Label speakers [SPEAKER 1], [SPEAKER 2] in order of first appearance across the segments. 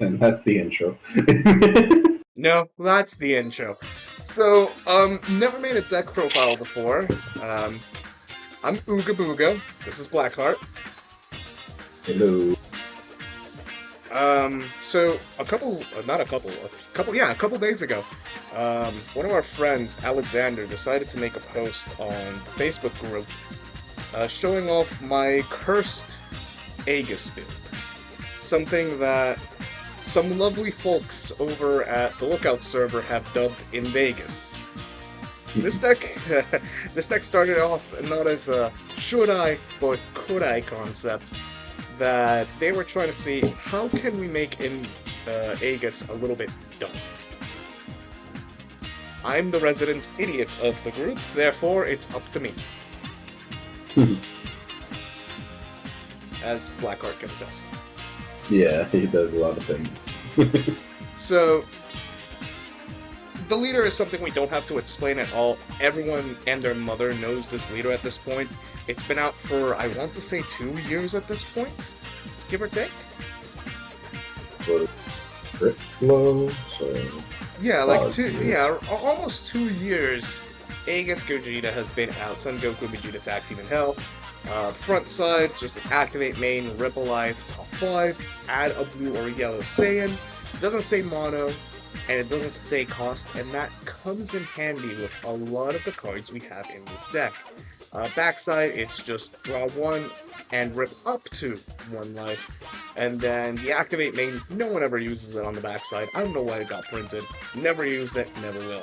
[SPEAKER 1] And that's the intro.
[SPEAKER 2] No, that's the intro. So, never made a deck profile before. I'm Ooga Booga. This is Blackheart.
[SPEAKER 1] Hello.
[SPEAKER 2] So a couple days ago, one of our friends, Alexander, decided to make a post on the Facebook group, showing off my cursed Aegis build. Something that some lovely folks over at the Lookout server have dubbed INVAEGIS. This deck, this deck started off not as a should I but could I concept that they were trying to see how can we make in Aegis a little bit dumb. I'm the resident idiot of the group, therefore it's up to me, as Blackheart can attest.
[SPEAKER 1] Yeah, he does a lot of things.
[SPEAKER 2] So the leader is something we don't have to explain at all. Everyone and their mother knows this leader at this point. It's been out for, I want to say, 2 years at this point, give or take.
[SPEAKER 1] For crit flow, so
[SPEAKER 2] Yeah, like two,
[SPEAKER 1] years.
[SPEAKER 2] yeah, almost 2 years. Aegis Gogeta has been out. Son Goku, Vegeta, Tag Team in Hell. Front side, just activate main, Ripple Life, top 5, add a blue or yellow Saiyan. Doesn't say mono, and it doesn't say cost, and that comes in handy with a lot of the cards we have in this deck. Backside, it's just draw 1 and rip up to 1 life. And then the activate main, no one ever uses it on the backside. I don't know why it got printed. Never used it, never will.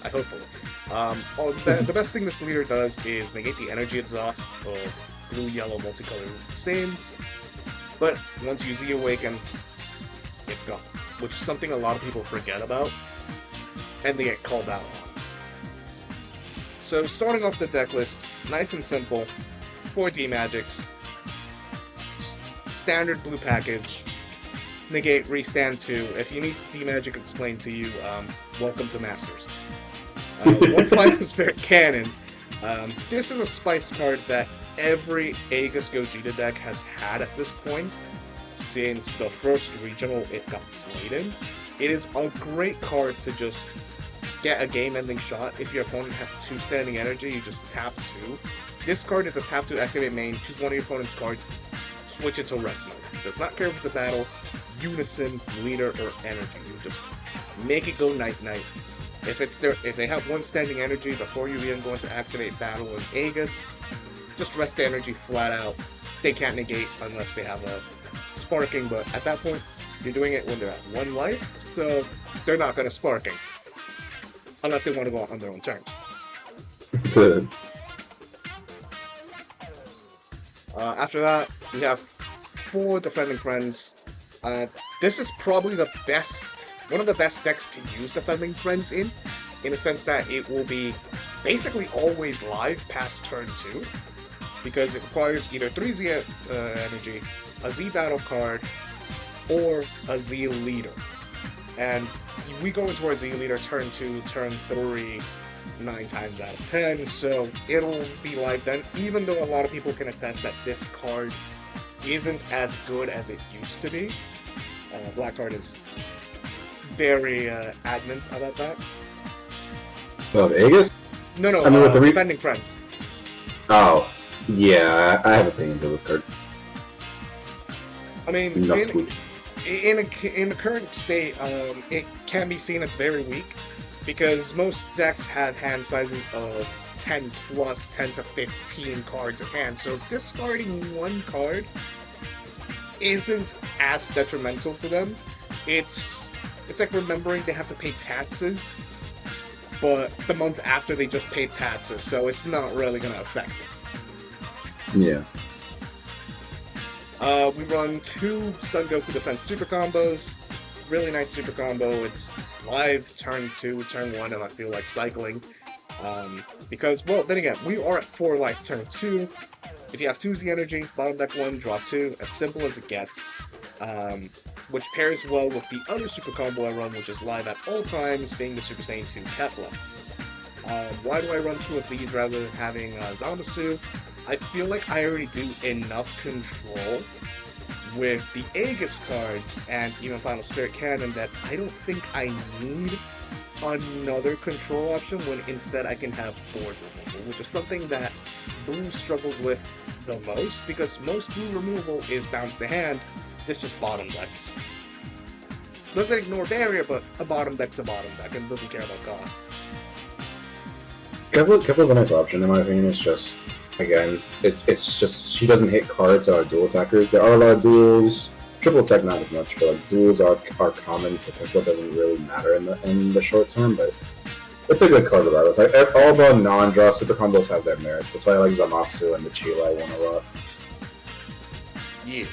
[SPEAKER 2] I hope it. The best thing this leader does is negate the energy exhaust of blue-yellow multicolored Saiyans. But once you Z Awaken, it's gone. Which is something a lot of people forget about, and they get called out on. So starting off the deck list, nice and simple, 4 D-Magics, standard blue package, negate, restand 2. If you need D-Magic explained to you, welcome to Masters. 1/5 Spirit Cannon. This is a spice card that every Aegis Gogeta deck has had at this point, since the first regional it got played in. It is a great card to just get a game-ending shot. If your opponent has 2 standing energy, you just tap 2. This card is a tap to activate main, choose one of your opponent's cards, switch it to rest mode. Does not care if it's a battle, unison, leader, or energy. You just make it go night-night. If they have 1 standing energy before you even go into activate battle in Aegis, just rest the energy flat out. They can't negate unless they have a sparking, but at that point, you're doing it when they're at 1 life, so they're not going to sparking. Unless they want to go out on their own terms.
[SPEAKER 1] So,
[SPEAKER 2] After that, we have 4 Defending Friends. This is probably one of the best decks to use Defending Friends in a sense that it will be basically always live past turn 2, because it requires either 3 Z energy, a Z battle card, or a Z leader. And we go into our Z leader turn 2, turn 3, 9 times out of 10, so it'll be live then, even though a lot of people can attest that this card isn't as good as it used to be. Blackheart is very adamant about that.
[SPEAKER 1] of Aegis?
[SPEAKER 2] No, no,
[SPEAKER 1] I mean, with the
[SPEAKER 2] Defending Friends.
[SPEAKER 1] Oh, yeah, I have opinions of this card.
[SPEAKER 2] I mean,
[SPEAKER 1] Not tweet.
[SPEAKER 2] in the current state, it can be seen as very weak, because most decks have hand sizes of 10 plus, 10 to 15 cards in hand, so discarding 1 card isn't as detrimental to them. It's like remembering they have to pay taxes, but the month after they just paid taxes, so it's not really going to affect them.
[SPEAKER 1] Yeah.
[SPEAKER 2] We run 2 Son Goku Defense Super Combos. Really nice Super Combo. It's live turn 2, turn 1, and I feel like cycling. Because, well, then again, we are at 4 life turn 2. If you have 2 Z energy, bottom deck 1, draw 2. As simple as it gets. Which pairs well with the other Super Combo I run, which is live at all times, being the Super Saiyan 2 Kefla. Why do I run 2 of these rather than having Zamasu? I feel like I already do enough control with the Aegis cards and even Final Spirit Cannon that I don't think I need another control option when instead I can have board removal, which is something that Blue struggles with the most because most Blue removal is bounce to hand. This just bottom decks. Doesn't ignore barrier, but a bottom deck's a bottom deck and doesn't care about cost.
[SPEAKER 1] Kepler's a nice option in my opinion. It's just, again, it's just she doesn't hit cards that are dual attackers. There are a lot of duels. Triple attack not as much, but like duels are common, so Kepler doesn't really matter in the short term. But it's a good card regardless. Like, all the non-draw super combos have their merits. That's why I like Zamasu and the Chilai one a lot.
[SPEAKER 2] Yeesh.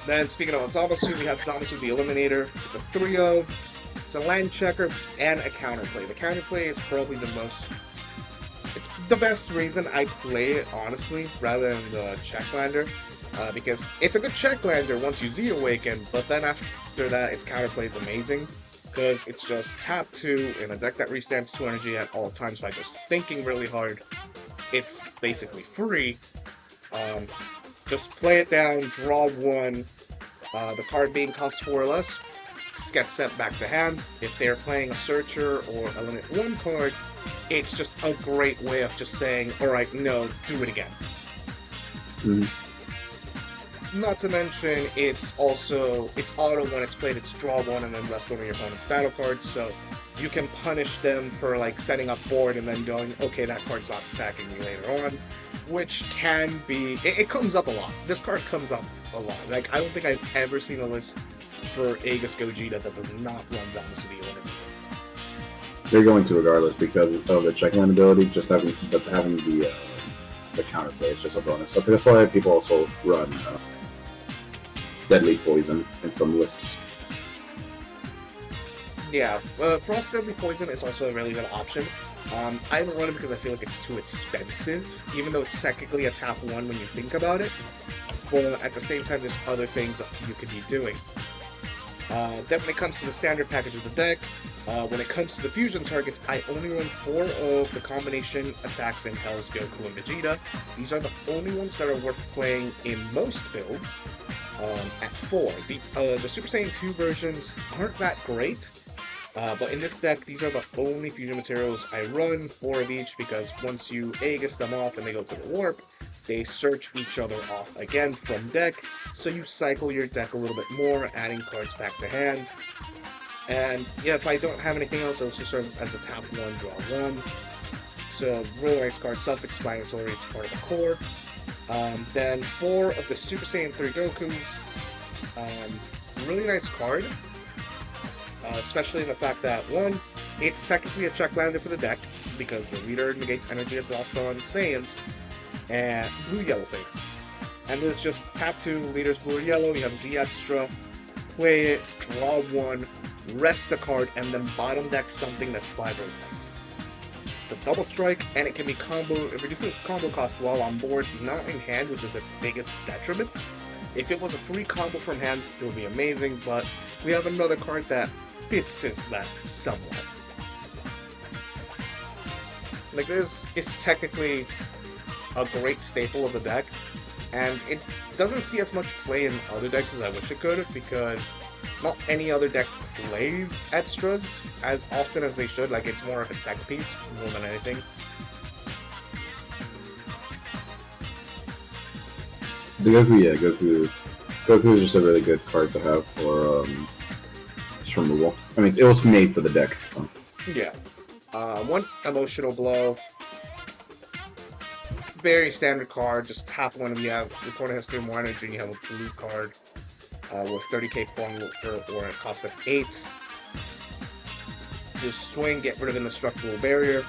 [SPEAKER 2] Then speaking of Zamasu, we have Zamasu the Eliminator. It's a 3/0. It's a land checker and a counterplay. The counterplay is probably it's the best reason I play it, honestly, rather than the checklander. Because it's a good checklander once you Z-Awaken, but then after that, its counterplay is amazing. Because it's just tap 2 in a deck that restands 2 energy at all times by just thinking really hard. It's basically free. Just play it down, draw 1. The card being cost 4 or less, just gets sent back to hand. If they're playing a Searcher or a Limit 1 card, it's just a great way of just saying, alright, no, do it again. Not to mention, it's auto when it's played, it's draw 1 and then rest over your opponent's battle cards, so you can punish them for like setting up board and then going, okay, that card's not attacking you later on, which can be, it comes up a lot. This card comes up a lot. Like, I don't think I've ever seen a list for Aegis Gogeta that does not run Zamasu the Eliminator.
[SPEAKER 1] They're going to regardless because of the checkline ability. Just having the counterplay is just a bonus. So that's why people also run Deadly Poison in some lists.
[SPEAKER 2] Yeah, Frost Deadly Poison is also a really good option. I don't run it because I feel like it's too expensive, even though it's technically a tap 1 when you think about it. But at the same time, there's other things that you could be doing. Then when it comes to the standard package of the deck, when it comes to the fusion targets, I only run 4 of the combination attacks in Hell's Goku and Vegeta. These are the only ones that are worth playing in most builds. At 4. The Super Saiyan 2 versions aren't that great, but in this deck, these are the only fusion materials I run, 4 of each, because once you Aegis them off and they go to the warp, they search each other off again from deck, so you cycle your deck a little bit more, adding cards back to hand. And yeah, if I don't have anything else, it'll just serve as a tap 1, draw 1. So, really nice card, self-explanatory, it's part of the core. Then 4 of the Super Saiyan 3 Gokus. Really nice card. Especially in the fact that, 1, it's technically a checklander for the deck, because the leader negates energy exhaust on Saiyans, and blue-yellow thing. And there's just tap 2, leader's blue or yellow, you have Z extra, play it, draw 1, rest the card, and then bottom deck something that's 5 or less. The double strike, and it can be it reduces its combo cost while on board, not in hand, which is its biggest detriment. If it was a free combo from hand, it would be amazing, but we have another card that fits his left somewhat. Like, this is technically a great staple of the deck, and it doesn't see as much play in other decks as I wish it could, because not any other deck plays extras as often as they should. Like, it's more of a tech piece more than anything.
[SPEAKER 1] The Goku is just a really good card to have for just removal. I mean, it was made for the deck. So.
[SPEAKER 2] Yeah. 1 emotional blow. Very standard card. Just tap 1 if you have your opponent has 3 more energy and you have a blue card with 30k form or a cost of 8. Just swing, get rid of an indestructible barrier.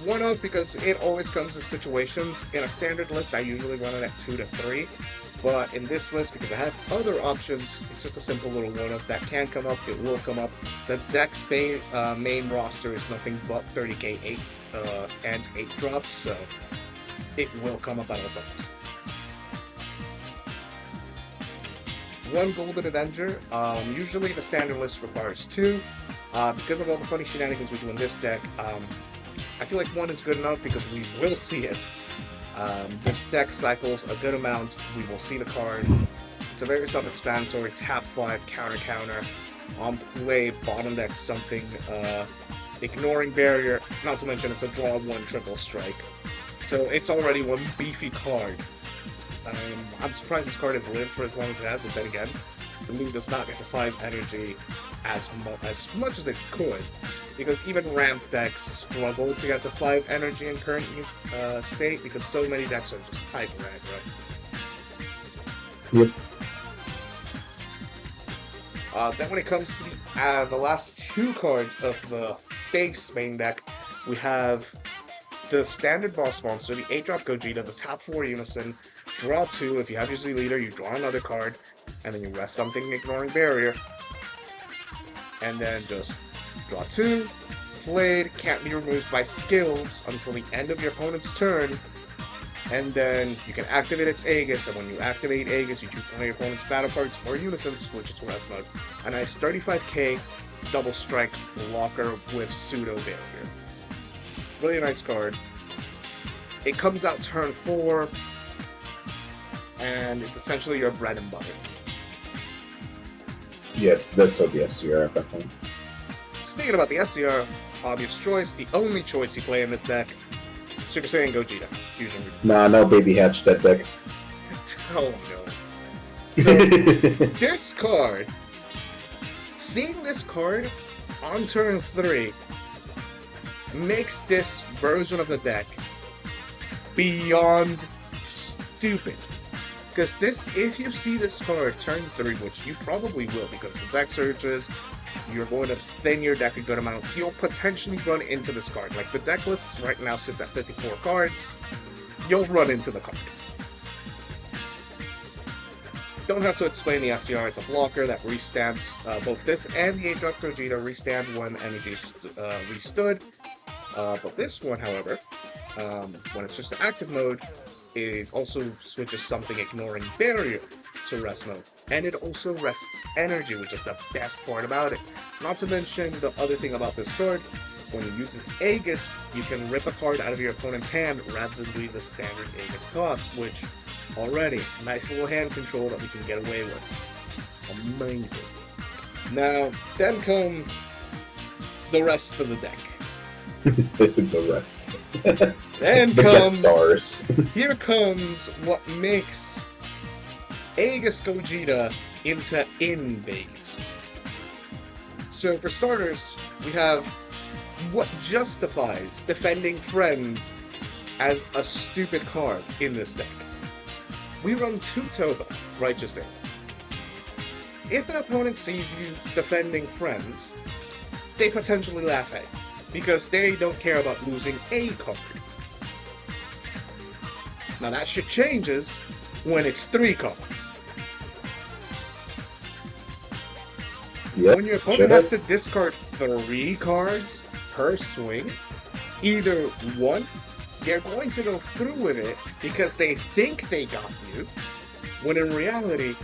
[SPEAKER 2] 1-up because it always comes in situations. In a standard list, I usually run it at 2 to 3. But in this list, because I have other options, it's just a simple little 1-up that can come up, it will come up. The deck's main roster is nothing but 30k 8 and 8 drops, so it will come up at all times. 1 Golden Avenger. Usually the standard list requires 2. Because of all the funny shenanigans we do in this deck, I feel like 1 is good enough because we will see it. This deck cycles a good amount. We will see the card. It's a very self-explanatory. Tap 5, counter counter. On play, bottom deck something. Ignoring barrier. Not to mention it's a draw 1 triple strike. So it's already one beefy card. I'm surprised this card has lived for as long as it has, but then again, the league does not get to 5 energy as much as it could, because even ramped decks struggle to get to 5 energy in current state, because so many decks are just hyper aggro.
[SPEAKER 1] Yep.
[SPEAKER 2] Then when it comes to the last 2 cards of the base main deck, we have the standard boss monster, the 8-drop Gogeta, the top 4 Unison. Draw 2, if you have your Z leader, you draw another card, and then you rest something ignoring barrier. And then just draw 2, played, can't be removed by skills until the end of your opponent's turn. And then you can activate its Aegis, and when you activate Aegis, you choose one of your opponent's battle cards or Unison, switch it to rest mode. A nice 35k double strike blocker with pseudo barrier. Really nice card. It comes out turn 4, and it's essentially your bread and butter.
[SPEAKER 1] Yeah, this will be SCR at that point.
[SPEAKER 2] Speaking about the SCR, obvious choice, the only choice you play in this deck, Super Saiyan Gogeta, Fusion.
[SPEAKER 1] Nah, no baby hatch that deck.
[SPEAKER 2] Oh no. So, this card, seeing this card on turn 3, makes this version of the deck beyond stupid. Because this, if you see this card turn 3, which you probably will because the deck searches, you're going to thin your deck a good amount, you'll potentially run into this card. Like, the deck list right now sits at 54 cards, you'll run into the card. Don't have to explain the SCR, it's a blocker that restands both this and the 8-drop Gogeta restand when energy restood. But this one, however, when it's just in active mode, it also switches something ignoring barrier to rest mode. And it also rests energy, which is the best part about it. Not to mention the other thing about this card, when you use its Aegis, you can rip a card out of your opponent's hand rather than doing the standard Aegis cost, which already, nice little hand control that we can get away with. Amazing. Now, then comes the rest of the deck.
[SPEAKER 1] The rest.
[SPEAKER 2] Then
[SPEAKER 1] the
[SPEAKER 2] comes
[SPEAKER 1] stars.
[SPEAKER 2] Here comes what makes Aegis Gogeta into INVAEGIS. So for starters, we have what justifies defending friends as a stupid card in this deck. We run 2 Toba, Righteous Aim. If an opponent sees you defending friends, they potentially laugh at you, because they don't care about losing a card. Now that shit changes when it's 3 cards.
[SPEAKER 1] Yep,
[SPEAKER 2] When your opponent has to discard 3 cards per swing, either 1, they're going to go through with it because they think they got you, when in reality,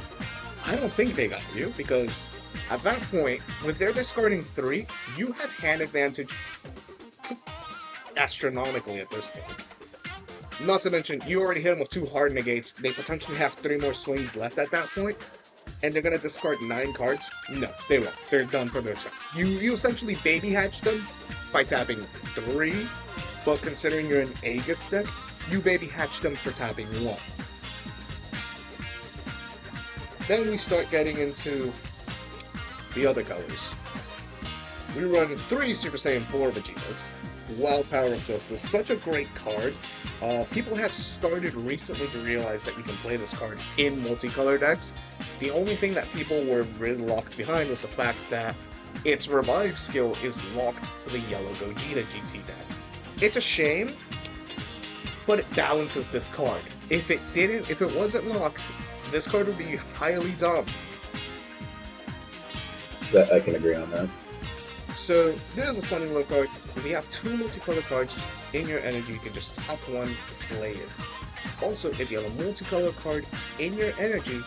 [SPEAKER 2] I don't think they got you, because at that point, if they're discarding 3, you have hand advantage astronomically at this point. Not to mention, you already hit them with 2 hard negates, they potentially have 3 more swings left at that point, and they're going to discard 9 cards? No, they won't. They're done for their turn. You essentially baby hatch them by tapping 3, but considering you're an Aegis deck, you baby hatch them for tapping 1. Then we start getting into the other colors. We run 3 Super Saiyan 4 Vegetas. Wild Power of Justice, such a great card. People have started recently to realize that you can play this card in multicolor decks. The only thing that people were really locked behind was the fact that its revive skill is locked to the yellow Gogeta GT deck. It's a shame, but it balances this card. If it wasn't locked, this card would be highly dumb.
[SPEAKER 1] I can agree on that.
[SPEAKER 2] So this is a funny little card. If you have 2 multicolor cards in your energy, you can just tap 1, play it. Also, if you have a multicolor card in your energy,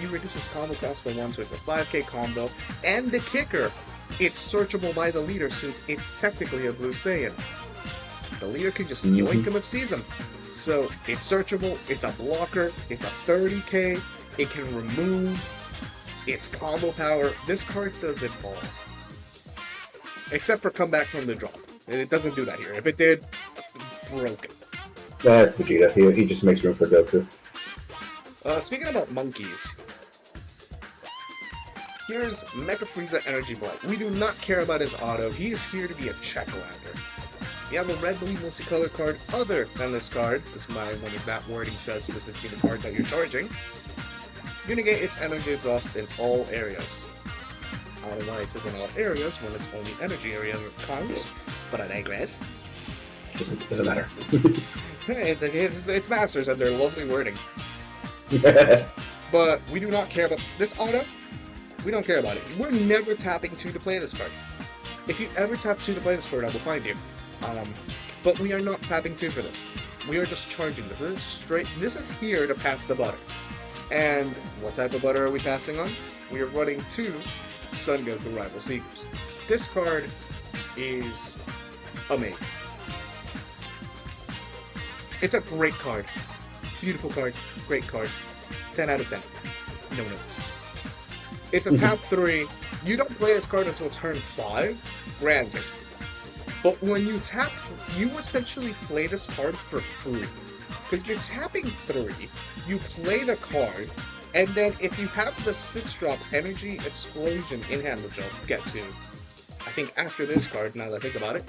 [SPEAKER 2] you reduce its combo cost by 1, so it's a 5k combo. And the kicker, it's searchable by the leader since it's technically a Blue Saiyan. The leader can just yoink him if sees him. So it's searchable, it's a blocker, it's a 30k, it can remove, it's combo power. This card does it all. Except for come back from the drop. And it doesn't do that here. If it did, broken.
[SPEAKER 1] That's Vegeta. He just makes room for Goku.
[SPEAKER 2] Speaking about monkeys, here's Mecha Frieza Energy Blight. We do not care about his auto. He is here to be a check-lander. You have a red blue multicolor card other than this card. This is why when that wording says specifically the card that you're charging. You negate its energy exhaust in all areas. I don't know why it says in all areas when it's only energy area that counts, but I digress.
[SPEAKER 1] Doesn't matter.
[SPEAKER 2] It's masters and their lovely wording. But we do not care about this auto. We don't care about it. We're never tapping 2 to play this card. If you ever tap 2 to play this card, I will find you. But we are not tapping 2 for this. We are just charging this. This is straight. This is here to pass the butter. And what type of butter are we passing on? We are running 2 Sun Goku Rival Seekers. This card is amazing. It's a great card. Beautiful card. Great card. 10 out of 10. No notes. It's a tap 3. You don't play this card until turn 5, granted. But when you tap, you essentially play this card for free. Because you're tapping 3, you play the card, and then if you have the 6-drop Energy Explosion in hand, which I'll get to, I think after this card, now that I think about it,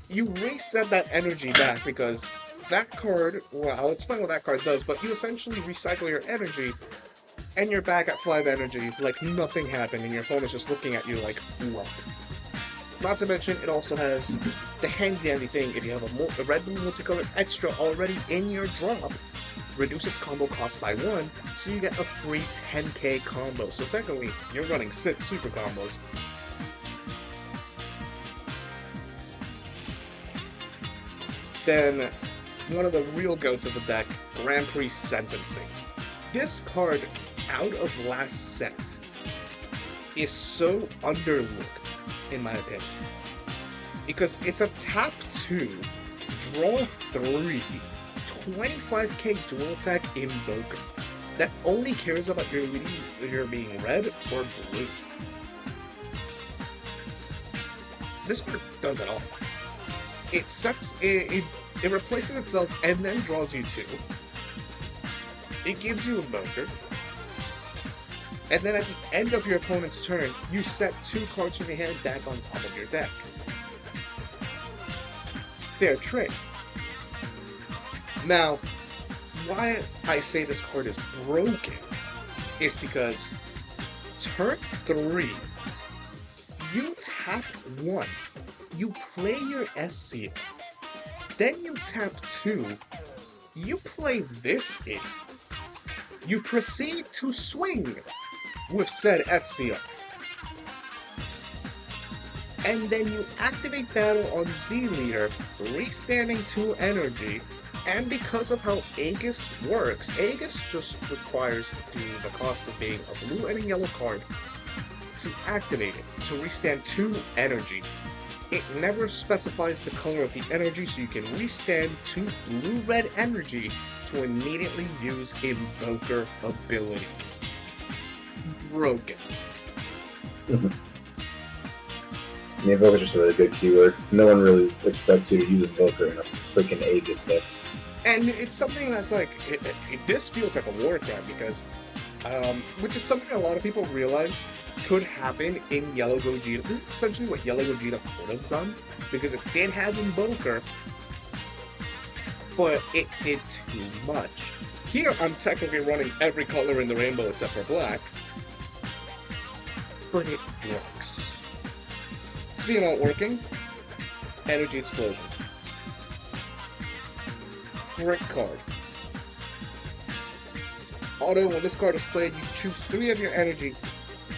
[SPEAKER 2] you reset that energy back because that card, well, I'll explain what that card does, but you essentially recycle your energy, and you're back at 5 energy, like nothing happened, and your opponent's just looking at you like, what? Not to mention, it also has the handy-dandy thing, if you have a red blue multicolor extra already in your drop, reduce its combo cost by 1, so you get a free 10k combo. So technically, you're running 6 super combos. Then, one of the real goats of the deck, Grand Prix Sentencing. This card, out of last set, is so underlooked, in my opinion. Because it's a tap 2, draw 3, 25k dual attack invoker that only cares about your being red or blue. This card does it all. It sets it replaces itself and then draws you 2. It gives you invoker. And then at the end of your opponent's turn, you set 2 cards from your hand back on top of your deck. Fair trade. Now, why I say this card is broken is because turn 3, you tap 1, you play your SCO, then you tap 2, you play this in it. You proceed to swing with said SCO. And then you activate battle on Z Leader, restanding 2 energy, and because of how Aegis works, Aegis just requires the cost of being a blue and a yellow card to activate it, to restand 2 energy. It never specifies the color of the energy, so you can restand 2 blue-red energy to immediately use invoker abilities. Broken.
[SPEAKER 1] The Invoker is just a really good keyword. No one really expects you to use Invoker in a freaking Aegis deck.
[SPEAKER 2] And it's something that's like, this feels like a war card because, which is something a lot of people realize could happen in Yellow Gogeta. This is essentially what Yellow Gogeta could have done, because it did have Invoker, but it did too much. Here, I'm technically running every color in the rainbow except for black, but it works. Speaking about working, Energy Explosion. Great card. Auto, when this card is played, you choose 3 of your energy,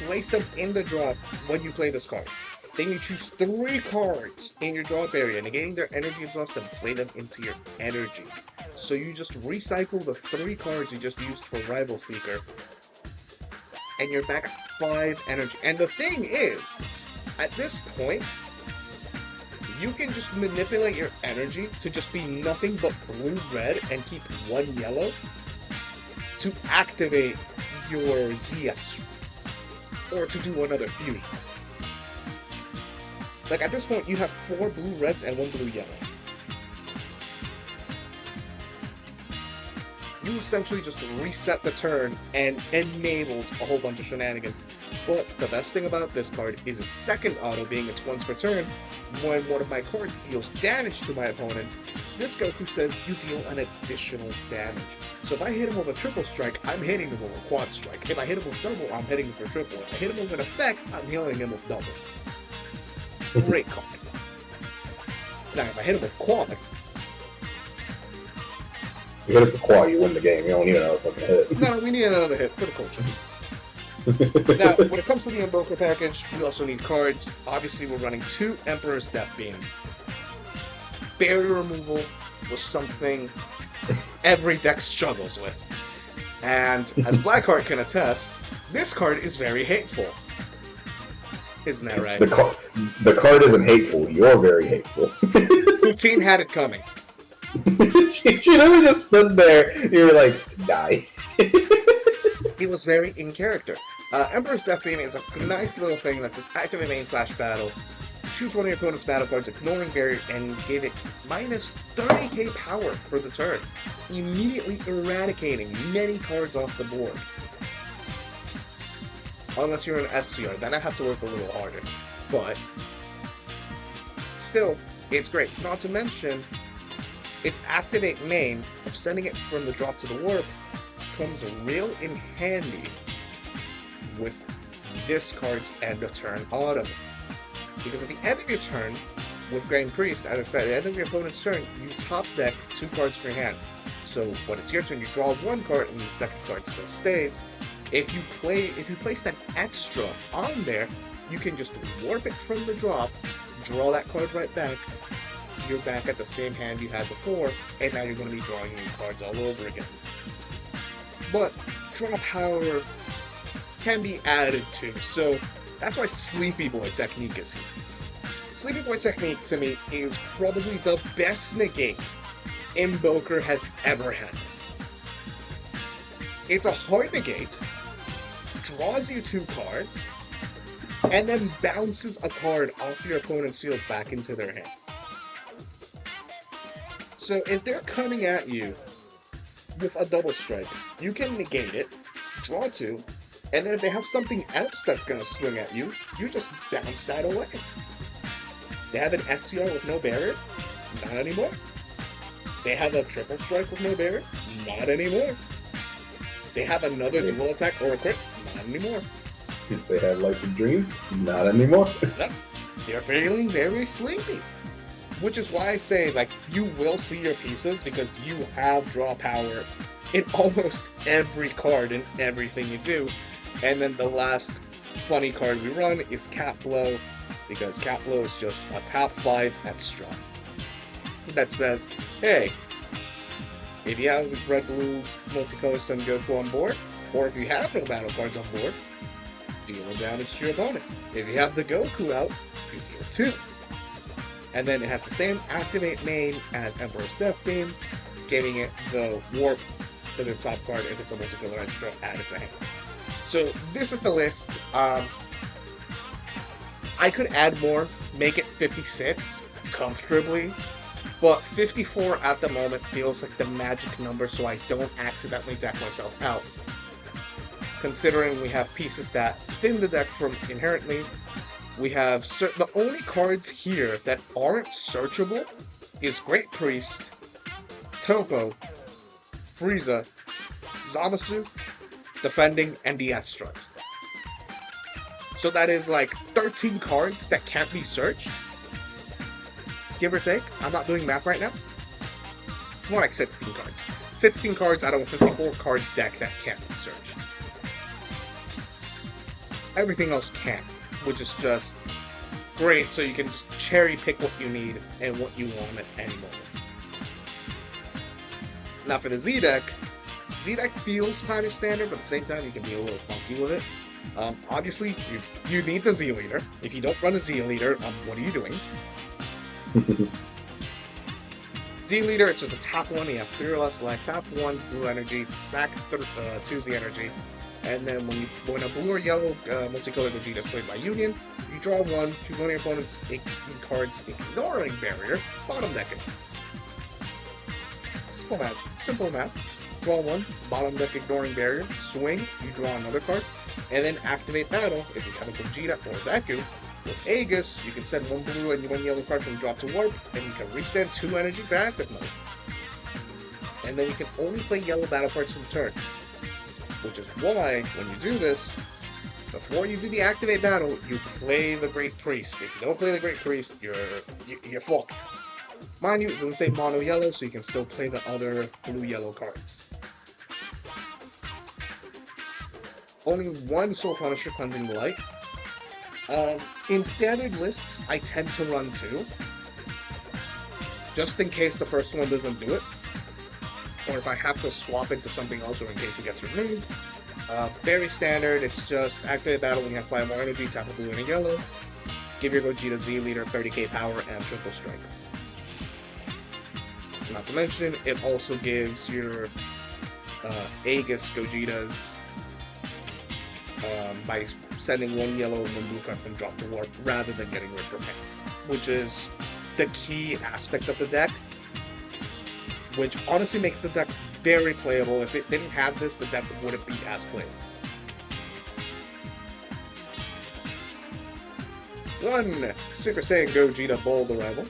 [SPEAKER 2] place them in the drop when you play this card. Then you choose 3 cards in your drop area, negating their energy exhaust and play them into your energy. So you just recycle the 3 cards you just used for Rival Seeker, and you're back at 5 energy. And the thing is, at this point, you can just manipulate your energy to just be nothing but blue-red and keep one yellow to activate your ZX or to do another fusion. Like at this point, you have 4 blue-reds and 1 blue-yellow. You essentially just reset the turn and enabled a whole bunch of shenanigans. But the best thing about this card is its second auto being its once per turn. When one of my cards deals damage to my opponent, this Goku says you deal an additional damage. So if I hit him with a triple strike, I'm hitting him with a quad strike. If I hit him with double, I'm hitting him for triple. If I hit him with an effect, I'm healing him with double. Great card. Now if I hit him with quad,
[SPEAKER 1] you hit it for quad, you win the game. You don't need another fucking hit.
[SPEAKER 2] No, we need another hit for the culture. Now, when it comes to the invoker package, we also need cards. Obviously, we're running 2 Emperor's Death Beams. Barrier removal was something every deck struggles with. And as Blackheart can attest, this card is very hateful. Isn't that right?
[SPEAKER 1] The card isn't hateful. You're very hateful.
[SPEAKER 2] Poutine had it coming.
[SPEAKER 1] she literally just stood there. You were like, die.
[SPEAKER 2] It was very in character. Emperor's Death Beam is a nice little thing that says activate main / battle. Choose one of your opponent's battle cards, ignoring barrier, and give it minus 30k power for the turn, immediately eradicating many cards off the board. Unless you're an STR, then I have to work a little harder. But still, it's great. Not to mention, its activate main of sending it from the drop to the warp comes real in handy with this card's end of turn auto. Because at the end of your turn, with Grand Priest, as I said, at the end of your opponent's turn, you top deck 2 cards from your hand. So when it's your turn, you draw 1 card and the second card still stays. If you place that extra on there, you can just warp it from the drop, draw that card right back. You're back at the same hand you had before, and now you're going to be drawing new cards all over again. But draw power can be added to, so that's why Sleepy Boy technique is here. Sleepy Boy technique to me is probably the best negate Invoker has ever had. It's a hard negate, draws you 2 cards, and then bounces a card off your opponent's field back into their hand. So if they're coming at you with a double strike, you can negate it, draw 2, and then if they have something else that's going to swing at you, you just bounce that away. They have an SCR with no barrier? Not anymore. They have a triple strike with no barrier? Not anymore. They have another dual attack or a crit? Not anymore.
[SPEAKER 1] They have Lights and Dreams? Not anymore.
[SPEAKER 2] Yep. They're feeling very sleepy. Which is why I say, like, you will see your pieces because you have draw power in almost every card and everything you do. And then the last funny card we run is Cat Blow, because Cat Blow is just a top 5 extra that says, hey, if you have red-blue multicolor Sun Goku on board, or if you have no battle cards on board, deal damage to your opponent. If you have the Goku out, you deal 2. And then it has the same activate main as Emperor's Death Beam, giving it the warp to the top card if it's a multicolor extra added to hand. So this is the list. I could add more, make it 56 comfortably, but 54 at the moment feels like the magic number so I don't accidentally deck myself out. Considering we have pieces that thin the deck from inherently, we have the only cards here that aren't searchable is Great Priest, Topo, Frieza, Zamasu, Defending, and the extras. So that is like 13 cards that can't be searched, give or take. I'm not doing math right now. It's more like 16 cards. 16 cards out of a 54 card deck that can't be searched. Everything else can, which is just great, so you can just cherry pick what you need and what you want at any moment. Now for the Z deck feels kind of standard, but at the same time you can be a little funky with it. Obviously, you need the Z leader. If you don't run a Z leader, what are you doing? Z leader, it's just a tap one, you have 3 or less life, tap 1 blue energy, sack 2 Z energy, and then when a blue or yellow multicolored Vegeta is played by Union, you draw 1, choose one of your opponent's cards ignoring barrier, bottom decking. Simple math. Draw 1, bottom deck ignoring barrier, swing, you draw another card, and then activate battle if you have a Vegeta or Deku. With Aegis, you can send 1 blue and 1 yellow card from drop to warp, and you can restand 2 energy to active mode. And then you can only play yellow battle cards from turn. Which is why, when you do this, before you do the activate battle, you play the Great Priest. If you don't play the Great Priest, you're fucked. Mind you, it doesn't say mono yellow, so you can still play the other blue-yellow cards. Only 1 Soul Punisher Cleansing Light. In standard lists, I tend to run 2, just in case the first one doesn't do it, or if I have to swap into something else, or in case it gets removed. Very standard, it's just activate battle when you have 5 more energy, tap a blue and a yellow, give your Gogeta Z leader 30k power and triple strike. Not to mention, it also gives your Aegis Gogetas by sending 1 yellow and 1 blue card from drop to warp rather than getting rid from hand, which is the key aspect of the deck, which honestly makes the deck very playable. If it didn't have this, the deck wouldn't be as playable. 1 Super Saiyan Gogeta Bold Arrival.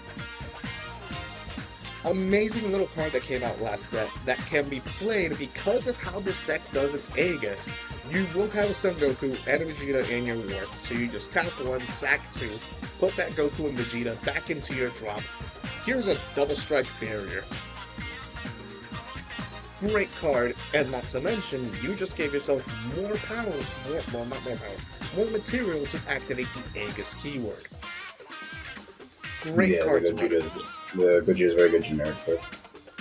[SPEAKER 2] Amazing little card that came out last set that can be played because of how this deck does its Aegis. You will have a Son Goku and a Vegeta in your warp, so you just tap 1, sack 2, put that Goku and Vegeta back into your drop. Here's a double strike barrier. Great card, and not to mention, you just gave yourself more power, more material to activate the Aegis keyword. Great card to run.
[SPEAKER 1] The Vegeta is very good generic card.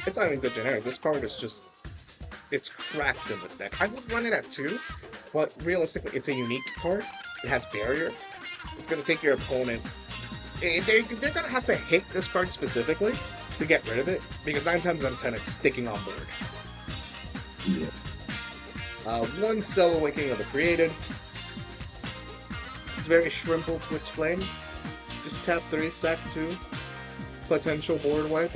[SPEAKER 2] It's not even good generic. This card is just, it's cracked in this deck. I would run it at 2, but realistically, it's a unique card. It has barrier. It's going to take your opponent. They're going to have to hit this card specifically to get rid of it, because 9 times out of 10, it's sticking on board.
[SPEAKER 1] Yeah.
[SPEAKER 2] 1 Cell Awakening of the Created. It's very shrimple to explain. Just tap 3, sack 2. Potential board wipe.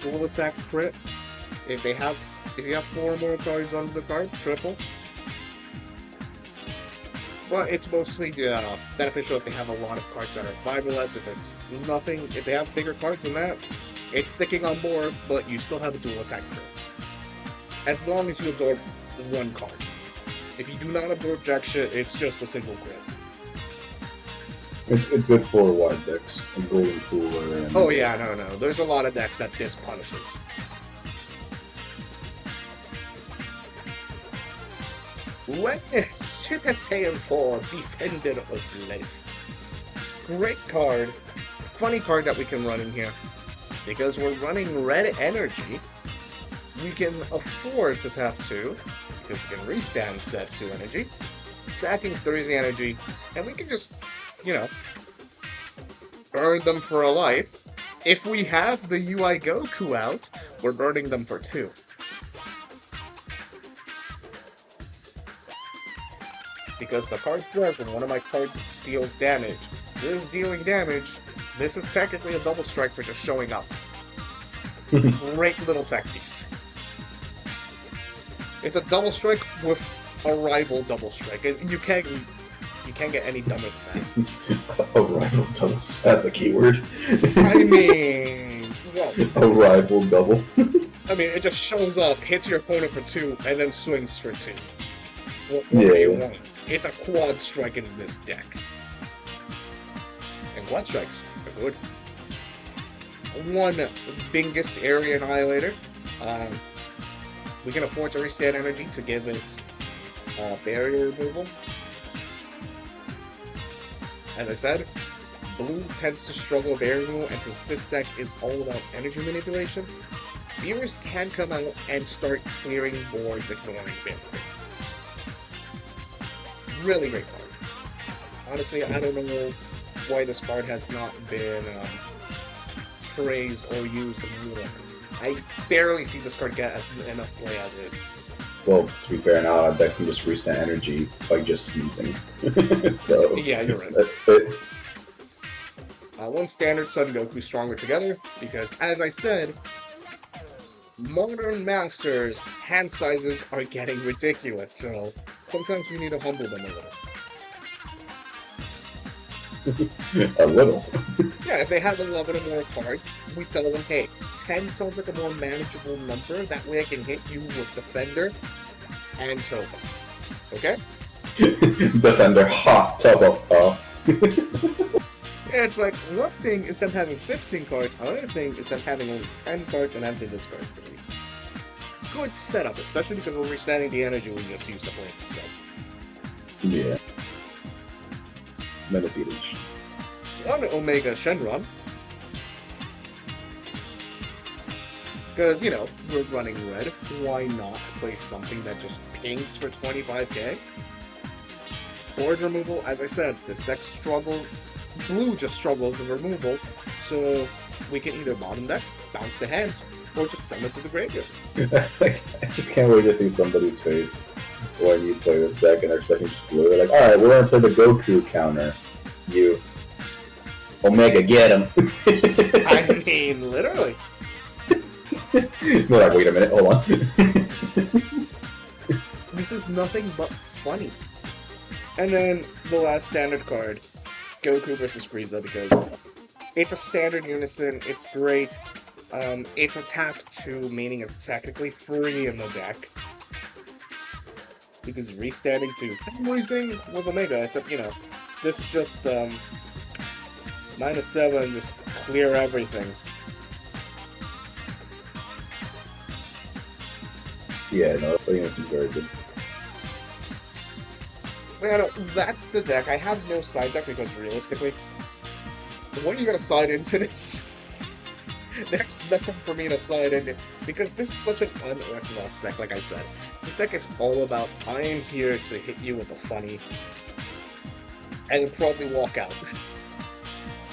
[SPEAKER 2] Dual attack crit. If you have 4 more cards on the card, triple. Well, it's mostly beneficial if they have a lot of cards that are 5 or less. If it's nothing, if they have bigger cards than that, it's sticking on board, but you still have a dual attack crit. As long as you absorb 1 card. If you do not absorb jack shit, it's just a single crit.
[SPEAKER 1] It's good for wide decks, and Golden Cooler, and...
[SPEAKER 2] Oh yeah, no. There's a lot of decks that this punishes. When Super Saiyan 4 Defender of Life. Great card. Funny card that we can run in here. Because we're running red energy, we can afford to tap 2, because we can restand set 2 energy, sacking 3 energy, and we can just, burn them for a life. If we have the UI Goku out, we're burning them for 2. Because the card says when one of my cards deals damage, this is dealing damage, this is technically a double strike for just showing up. Great little tech piece. It's a double strike with a rival double strike. You can't get any dumber than that.
[SPEAKER 1] A rival double. That's a keyword.
[SPEAKER 2] I mean, well,
[SPEAKER 1] a rival double.
[SPEAKER 2] I mean, it just shows up, hits your opponent for 2, and then swings for 2. What do you want? It's a quad strike in this deck. And quad strikes are good. 1 Bingus Area Annihilator. We can afford to restand energy to give it barrier removal. As I said, blue tends to struggle with barrier removal, and since this deck is all about energy manipulation, viewers can come out and start clearing boards ignoring barrier. Really great card. Honestly, I don't know why this card has not been praised or used more. I barely see this card get enough play as is.
[SPEAKER 1] Well, to be fair, now decks can just restand energy by just sneezing. So
[SPEAKER 2] Yeah, you're right. One standard Sun Goku stronger together, because as I said, modern masters hand sizes are getting ridiculous, so sometimes we need to humble them a little.
[SPEAKER 1] A little.
[SPEAKER 2] Yeah, if they have 11 or more cards, we tell them, hey, 10 sounds like a more manageable number, that way I can hit you with Defender and Turbo. Okay?
[SPEAKER 1] Defender, ha, Turbo.
[SPEAKER 2] And it's like, one thing is them having 15 cards, another thing is them having only 10 cards and having this card 3. Good setup, especially because we're resetting the energy we just used to play this stuff.
[SPEAKER 1] Yeah. Manipulation.
[SPEAKER 2] One Omega Shenron. Because, you know, we're running red. Why not play something that just pings for 25k? Board removal, as I said, this deck struggles. Blue just struggles in removal, so we can either bottom deck, bounce the hand, or just send it to the graveyard.
[SPEAKER 1] I just can't wait to see somebody's face when you play this deck and they're expecting just blue. They're like, alright, we're gonna play the Goku counter. You. Omega, get him!
[SPEAKER 2] I mean, literally.
[SPEAKER 1] We're like, wait a minute, hold on.
[SPEAKER 2] This is nothing but funny. And then the last standard card, Goku versus Frieza, because it's a standard unison, it's great. It's a tap 2, meaning it's technically free in the deck. Because restanding to same reason with Omega, except, you know, this just, -7, just clear everything.
[SPEAKER 1] Yeah, no, it's very good.
[SPEAKER 2] Man, that's the deck. I have no side deck because realistically, when are you gonna side into this? There's nothing for me to side into because this is such an unorthodox deck, like I said. This deck is all about I am here to hit you with a funny and then probably walk out.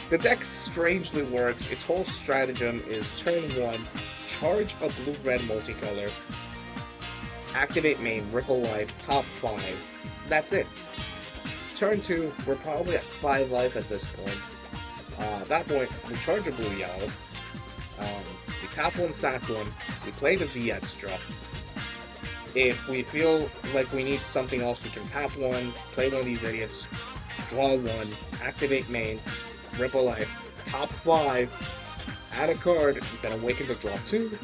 [SPEAKER 2] The deck strangely works. Its whole stratagem is turn 1, charge a blue-red multicolor, activate main, ripple life, top 5. That's it. Turn 2, we're probably at 5 life at this point. At that point, we charge a blue-yellow. We tap 1, sack 1. We play the Z extra. If we feel like we need something else, we can tap 1, play one of these idiots, draw 1, activate main, ripple life, top 5, add a card, then awaken to draw 2.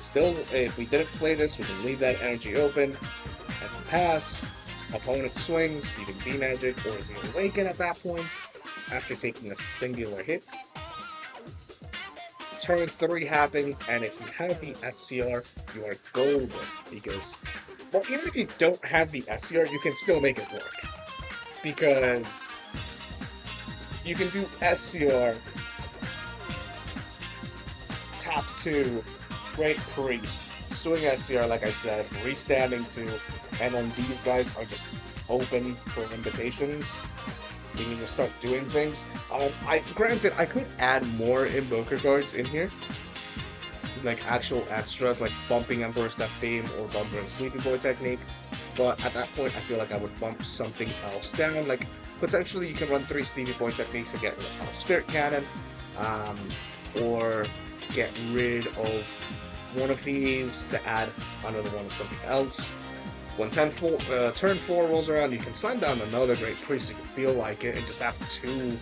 [SPEAKER 2] Still, if we didn't play this, we can leave that energy open, and pass. Opponent swings, you can B-Magic or Z Awaken at that point, after taking a singular hit. Turn 3 happens, and if you have the SCR, you are golden, because, well, even if you don't have the SCR, you can still make it work. Because you can do SCR, tap 2, Great Priest, swing SCR, like I said, restanding 2, and then these guys are just open for invitations. You can just start doing things. Granted, I could add more invoker cards in here, like actual extras, like bumping Emperor's Death Beam or bumping Sleeping Boy technique. But at that point, I feel like I would bump something else down. Like potentially, you can run 3 Sleeping Boy techniques to get rid of Spirit Cannon, or get rid of one of these to add another one of something else. When turn 4 rolls around, you can sign down another Great Priest if you feel like it, and just have 2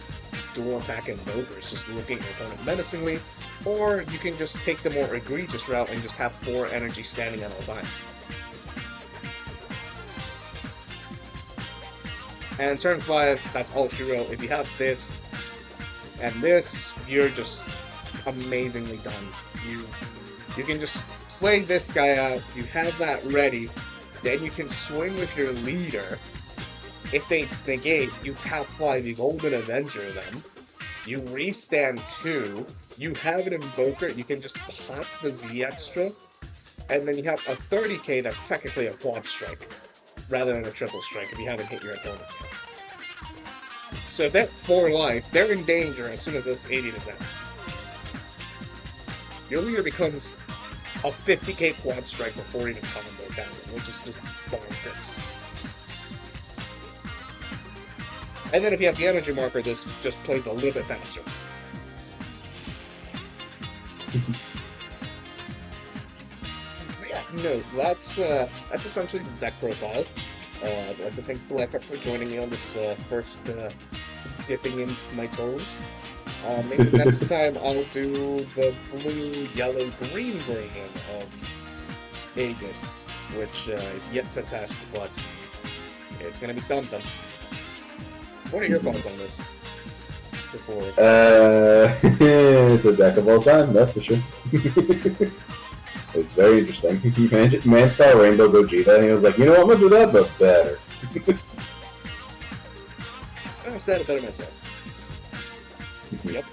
[SPEAKER 2] dual attack invokers just looking at your opponent menacingly, or you can just take the more egregious route and just have 4 energy standing at all times. And turn 5, that's all she wrote. If you have this and this, you're just amazingly done. You can just play this guy out, you have that ready, then you can swing with your leader. If they negate, you tap 5, you Golden Avenger them, you restand 2, you have an Invoker, you can just pop the Z extra, and then you have a 30k that's technically a quad strike, rather than a triple strike if you haven't hit your opponent yet. So if they're 4 life, they're in danger as soon as this 80 is out. Your leader becomes a 50k quad strike before even combos happen, which is just bonkers. And then if you have the energy marker, this just plays a little bit faster. Yeah, no, that's essentially the deck profile. I'd like to thank Black for joining me on this first dipping in my toes. Maybe next time I'll do the blue, yellow, green version of Aegis, which yet to test, but it's gonna be something. What are your thoughts on this? Before
[SPEAKER 1] it's a deck of all time, that's for sure. It's very interesting. Man saw Rainbow Gogeta and he was like, you know what, I'm gonna do that, but better.
[SPEAKER 2] I said it better myself. Yep.